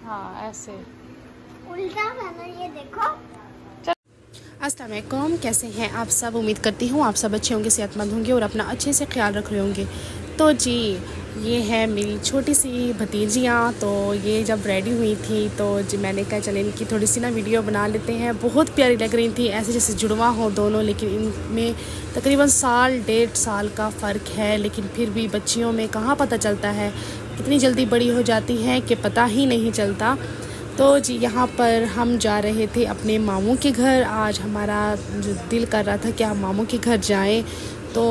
हाँ ऐसे उल्टा करना, ये देखो। अस्सलाम वालेकुम, कैसे हैं आप सब। उम्मीद करती हूँ आप सब अच्छे होंगे, सेहतमंद होंगे और अपना अच्छे से ख्याल रख रहे होंगे। तो जी ये है मेरी छोटी सी भतीजियाँ। तो ये जब रेडी हुई थी तो जी मैंने कहा चले इनकी थोड़ी सी ना वीडियो बना लेते हैं। बहुत प्यारी लग रही थी, ऐसे जैसे जुड़वा हो दोनों, लेकिन इनमें तकरीबन साल 1.5 साल का फ़र्क है। लेकिन फिर भी बच्चियों में कहाँ पता चलता है, कितनी जल्दी बड़ी हो जाती हैं कि पता ही नहीं चलता। तो जी यहाँ पर हम जा रहे थे अपने मामू के घर। आज हमारा जो दिल कर रहा था कि हम मामू के घर जाएं, तो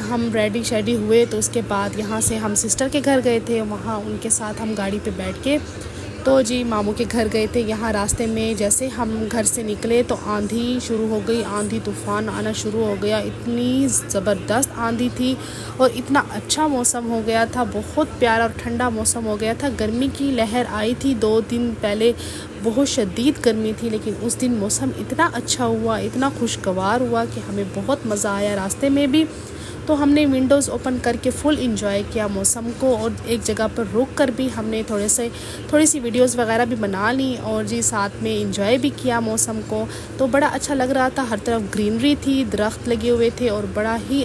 हम रेडी शेडी हुए। तो उसके बाद यहाँ से हम सिस्टर के घर गए थे, वहाँ उनके साथ हम गाड़ी पे बैठ के तो जी मामू के घर गए थे। यहाँ रास्ते में जैसे हम घर से निकले तो आंधी शुरू हो गई, आंधी तूफ़ान आना शुरू हो गया। इतनी ज़बरदस्त आंधी थी और इतना अच्छा मौसम हो गया था, बहुत प्यारा और ठंडा मौसम हो गया था। गर्मी की लहर आई थी 2 दिन पहले, बहुत शदीद गर्मी थी, लेकिन उस दिन मौसम इतना अच्छा हुआ, इतना खुशगवार हुआ कि हमें बहुत मज़ा आया रास्ते में भी। तो हमने विंडोज़ ओपन करके फुल इंजॉय किया मौसम को, और एक जगह पर रुक कर भी हमने थोड़ी सी वीडियोस वगैरह भी बना ली और जी साथ में इंजॉय भी किया मौसम को। तो बड़ा अच्छा लग रहा था, हर तरफ ग्रीनरी थी, दरख्त लगे हुए थे और बड़ा ही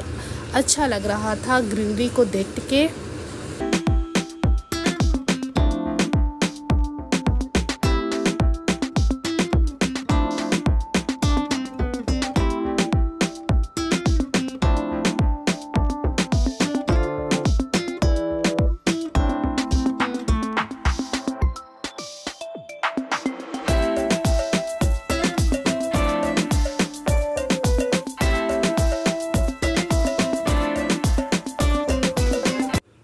अच्छा लग रहा था ग्रीनरी को देख के।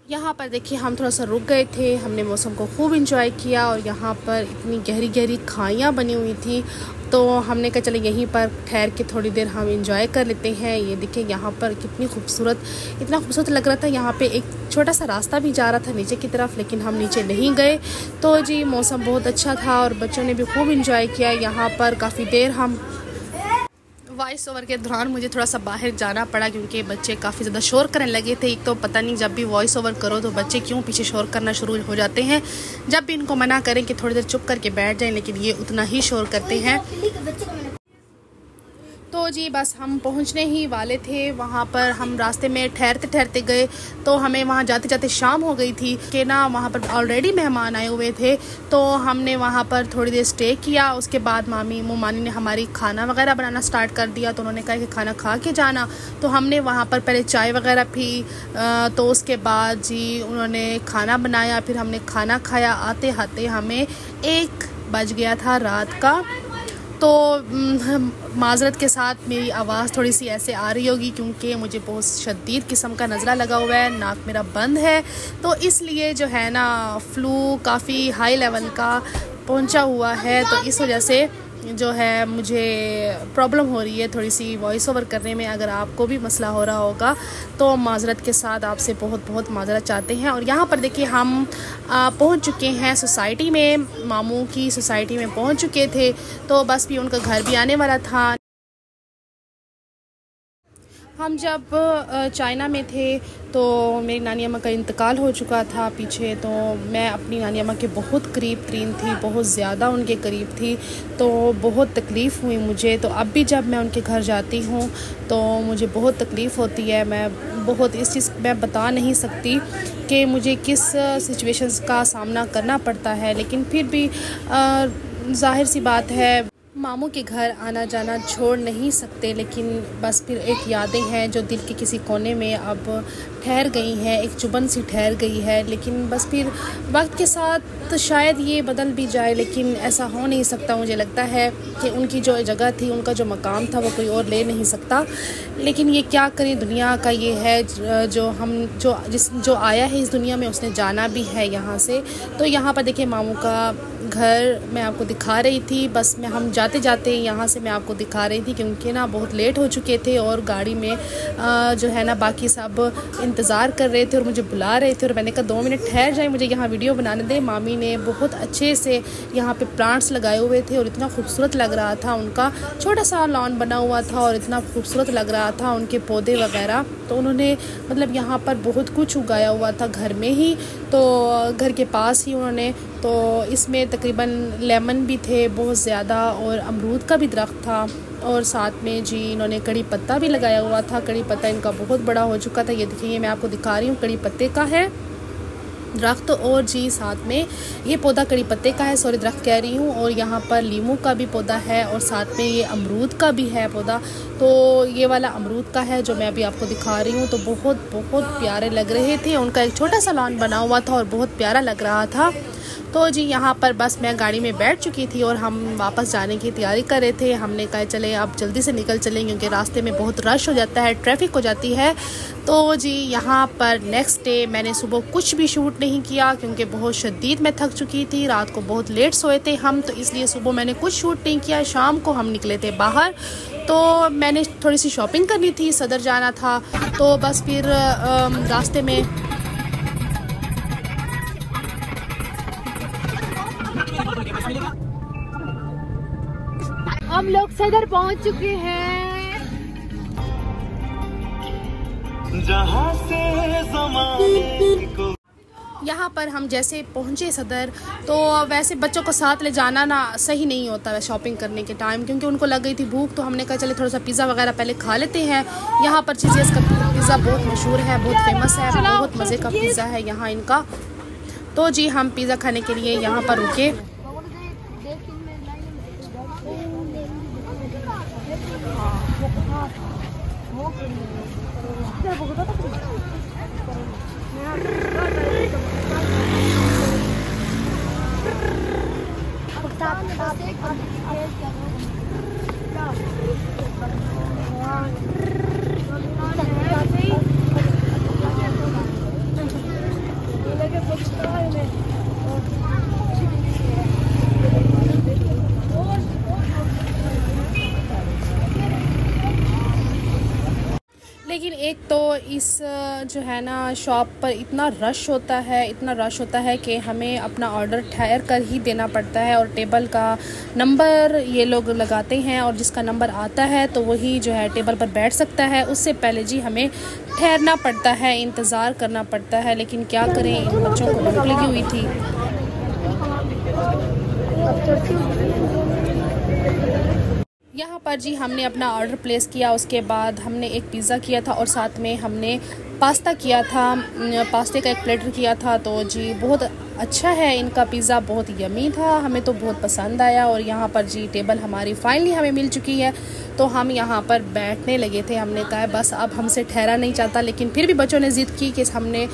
यहाँ पर देखिए हम थोड़ा सा रुक गए थे, हमने मौसम को खूब इंजॉय किया और यहाँ पर इतनी गहरी गहरी खाइयाँ बनी हुई थी। तो हमने कहा चले यहीं पर ठहर के थोड़ी देर हम इंजॉय कर लेते हैं। ये देखिए यहाँ पर कितनी खूबसूरत, इतना खूबसूरत लग रहा था। यहाँ पे एक छोटा सा रास्ता भी जा रहा था नीचे की तरफ, लेकिन हम नीचे नहीं गए। तो जी मौसम बहुत अच्छा था और बच्चों ने भी खूब इंजॉय किया। यहाँ पर काफ़ी देर हम वॉइस ओवर के दौरान मुझे थोड़ा सा बाहर जाना पड़ा क्योंकि बच्चे काफ़ी ज़्यादा शोर करने लगे थे। एक तो पता नहीं जब भी वॉइस ओवर करो तो बच्चे क्यों पीछे शोर करना शुरू हो जाते हैं। जब भी इनको मना करें कि थोड़ी देर चुप करके बैठ जाएं, लेकिन ये उतना ही शोर करते हैं। तो जी बस हम पहुंचने ही वाले थे वहाँ पर। हम रास्ते में ठहरते ठहरते गए तो हमें वहाँ जाते जाते शाम हो गई थी कि ना वहाँ पर ऑलरेडी मेहमान आए हुए थे। तो हमने वहाँ पर थोड़ी देर स्टे किया। उसके बाद मानी ने हमारी खाना वगैरह बनाना स्टार्ट कर दिया। तो उन्होंने कहा कि खाना खा के जाना। तो हमने वहाँ पर पहले चाय वगैरह पी, तो उसके बाद जी उन्होंने खाना बनाया, फिर हमने खाना खाया। आते आते हमें 1 बज गया था रात का। तो माज़रत के साथ मेरी आवाज़ थोड़ी सी ऐसे आ रही होगी क्योंकि मुझे बहुत शदीद किस्म का नज़ला लगा हुआ है, नाक मेरा बंद है, तो इसलिए जो है ना फ्लू काफ़ी हाई लेवल का पहुंचा हुआ है। तो इस वजह से जो है मुझे प्रॉब्लम हो रही है थोड़ी सी वॉइस ओवर करने में। अगर आपको भी मसला हो रहा होगा तो माज़रत के साथ आपसे बहुत बहुत माज़रत चाहते हैं। और यहाँ पर देखिए हम पहुँच चुके हैं सोसाइटी में, मामू की सोसाइटी में पहुँच चुके थे। तो बस भी उनका घर भी आने वाला था। हम जब चाइना में थे तो मेरी नानी अम्मा का इंतकाल हो चुका था पीछे। तो मैं अपनी नानी अम्मा के बहुत करीब तरीन थी, बहुत ज़्यादा उनके करीब थी। तो बहुत तकलीफ़ हुई मुझे। तो अब भी जब मैं उनके घर जाती हूँ तो मुझे बहुत तकलीफ़ होती है। मैं बहुत इस चीज़ मैं बता नहीं सकती कि मुझे किस सिचुएशंस का सामना करना पड़ता है, लेकिन फिर भी ज़ाहिर सी बात है मामू के घर आना जाना छोड़ नहीं सकते। लेकिन बस फिर एक यादें हैं जो दिल के किसी कोने में अब ठहर गई हैं, एक चुभन सी ठहर गई है। लेकिन बस फिर वक्त के साथ शायद ये बदल भी जाए, लेकिन ऐसा हो नहीं सकता। मुझे लगता है कि उनकी जो जगह थी, उनका जो मकाम था, वो कोई और ले नहीं सकता। लेकिन ये क्या करें, दुनिया का ये है, जो आया है इस दुनिया में उसने जाना भी है यहाँ से। तो यहाँ पर देखिए मामू का घर मैं आपको दिखा रही थी। बस हम जाते जाते यहाँ से मैं आपको दिखा रही थी क्योंकि ना बहुत लेट हो चुके थे और गाड़ी में जो है ना बाकी सब इंतज़ार कर रहे थे और मुझे बुला रहे थे और मैंने कहा 2 मिनट ठहर जाए, मुझे यहाँ वीडियो बनाने दे। मामी ने बहुत अच्छे से यहाँ पे प्लांट्स लगाए हुए थे और इतना खूबसूरत लग रहा था, उनका छोटा सा लॉन बना हुआ था और इतना खूबसूरत लग रहा था उनके पौधे वगैरह। तो उन्होंने मतलब यहाँ पर बहुत कुछ उगाया हुआ था घर में ही, तो घर के पास ही उन्होंने। तो इसमें तकरीबन लेमन भी थे बहुत ज़्यादा और अमरूद का भी दरख्त था और साथ में जी इन्होंने कड़ी पत्ता भी लगाया हुआ था। कड़ी पत्ता इनका बहुत बड़ा हो चुका था। ये देखिए मैं आपको दिखा रही हूँ, कड़ी पत्ते का है दरख्त और जी साथ में ये पौधा कड़ी पत्ते का है, सॉरी दरख्त कह रही हूँ। और यहाँ पर लीमू का भी पौधा है और साथ में ये अमरूद का भी है पौधा। तो ये वाला अमरूद का है जो मैं अभी आपको दिखा रही हूँ। तो बहुत बहुत प्यारे लग रहे थे, उनका एक छोटा सा लॉन बना हुआ था और बहुत प्यारा लग रहा था। तो जी यहाँ पर बस मैं गाड़ी में बैठ चुकी थी और हम वापस जाने की तैयारी कर रहे थे। हमने कहा चले अब जल्दी से निकल चलें क्योंकि रास्ते में बहुत रश हो जाता है, ट्रैफिक हो जाती है। तो जी यहाँ पर नेक्स्ट डे मैंने सुबह कुछ भी शूट नहीं किया क्योंकि बहुत शदीद मैं थक चुकी थी, रात को बहुत लेट सोए थे हम, तो इसलिए सुबह मैंने कुछ शूट नहीं किया। शाम को हम निकले थे बाहर, तो मैंने थोड़ी सी शॉपिंग करनी थी, सदर जाना था। तो बस फिर रास्ते में हम लोग सदर पहुंच चुके हैं, जहां से ज़माने को। यहाँ पर हम जैसे पहुँचे सदर, तो वैसे बच्चों को साथ ले जाना ना सही नहीं होता है शॉपिंग करने के टाइम, क्योंकि उनको लग गई थी भूख। तो हमने कहा चले थोड़ा सा पिज़्ज़ा वगैरह पहले खा लेते हैं। यहाँ पर चीज़ें का पिज़्ज़ा बहुत मशहूर है, बहुत फेमस है, बहुत मज़े का पिज़्ज़ा है यहाँ इनका। तो जी हम पिज़्ज़ा खाने के लिए यहाँ पर रुके। लेकिन एक तो इस जो है ना शॉप पर इतना रश होता है कि हमें अपना ऑर्डर ठहर कर ही देना पड़ता है और टेबल का नंबर ये लोग लगाते हैं और जिसका नंबर आता है तो वही जो है टेबल पर बैठ सकता है। उससे पहले जी हमें ठहरना पड़ता है, इंतज़ार करना पड़ता है। लेकिन क्या करें, इन बच्चों को भूख लगी हुई थी। यहाँ पर जी हमने अपना ऑर्डर प्लेस किया, उसके बाद हमने एक पिज़्ज़ा किया था और साथ में हमने पास्ता किया था, पास्ते का एक प्लेटर किया था। तो जी बहुत अच्छा है इनका पिज़्ज़ा, बहुत यमी था, हमें तो बहुत पसंद आया। और यहाँ पर जी टेबल हमारी फाइनली हमें मिल चुकी है, तो हम यहाँ पर बैठने लगे थे। हमने कहा बस अब हमसे ठहरा नहीं चाहता, लेकिन फिर भी बच्चों ने ज़िद की कि हमने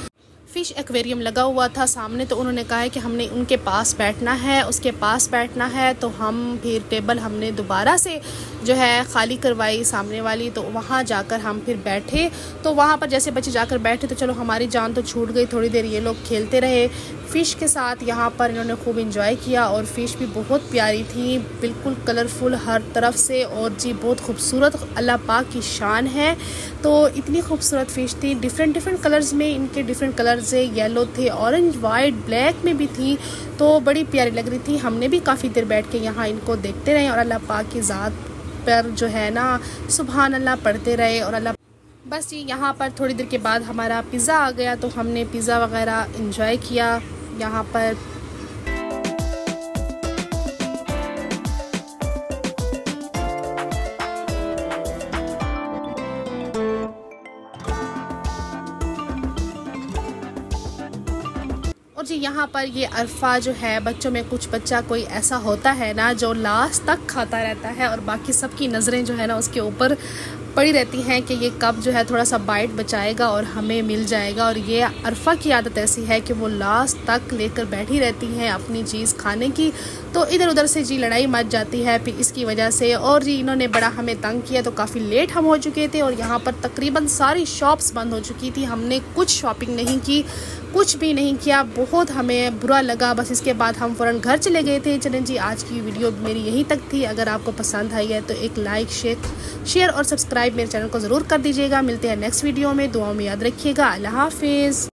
फ़िश एक्वेरियम लगा हुआ था सामने, तो उन्होंने कहा है कि हमने उनके पास बैठना है, उसके पास बैठना है। तो हम फिर टेबल हमने दोबारा से जो है ख़ाली करवाई सामने वाली, तो वहाँ जाकर हम फिर बैठे। तो वहाँ पर जैसे बच्चे जाकर बैठे तो चलो हमारी जान तो छूट गई। थोड़ी देर ये लोग खेलते रहे फ़िश के साथ, यहाँ पर इन्होंने खूब इंजॉय किया और फ़िश भी बहुत प्यारी थी, बिल्कुल कलरफुल हर तरफ से। और जी बहुत खूबसूरत, अल्लाह पाक की शान है। तो इतनी खूबसूरत फ़िश थी, डिफरेंट कलर्स में, इनके डिफरेंट कलर्स से, येलो थे, ऑरेंज, वाइट, ब्लैक में भी थी, तो बड़ी प्यारी लग रही थी। हमने भी काफ़ी देर बैठ के यहाँ इनको देखते रहे और अल्लाह पाक की ज़ात पर जो है ना सुभान अल्लाह पढ़ते रहे। और अल्लाह बस जी यहाँ पर थोड़ी देर के बाद हमारा पिज़्ज़ा आ गया, तो हमने पिज़्ज़ा वगैरह इंजॉय किया यहाँ पर। और जी यहाँ पर ये अरफा जो है, बच्चों में कुछ बच्चा कोई ऐसा होता है ना जो लास्ट तक खाता रहता है और बाकी सबकी नज़रें जो है ना उसके ऊपर पड़ी रहती हैं कि ये कब जो है थोड़ा सा बाइट बचाएगा और हमें मिल जाएगा। और ये अरफा की आदत ऐसी है कि वो लास्ट तक लेकर बैठी रहती हैं अपनी चीज़ खाने की, तो इधर उधर से जी लड़ाई मच जाती है फिर इसकी वजह से। और जी इन्होंने बड़ा हमें तंग किया, तो काफ़ी लेट हम हो चुके थे और यहाँ पर तकरीबन सारी शॉप्स बंद हो चुकी थी। हमने कुछ शॉपिंग नहीं की, कुछ भी नहीं किया, बहुत हमें बुरा लगा। बस इसके बाद हम फ़ौरन घर चले गए थे। चलें जी, आज की वीडियो मेरी यहीं तक थी। अगर आपको पसंद आई है तो एक लाइक शेयर और सब्सक्राइब मेरे चैनल को ज़रूर कर दीजिएगा। मिलते हैं नेक्स्ट वीडियो में, दुआओं में याद रखिएगा। अल्लाह हाफिज़।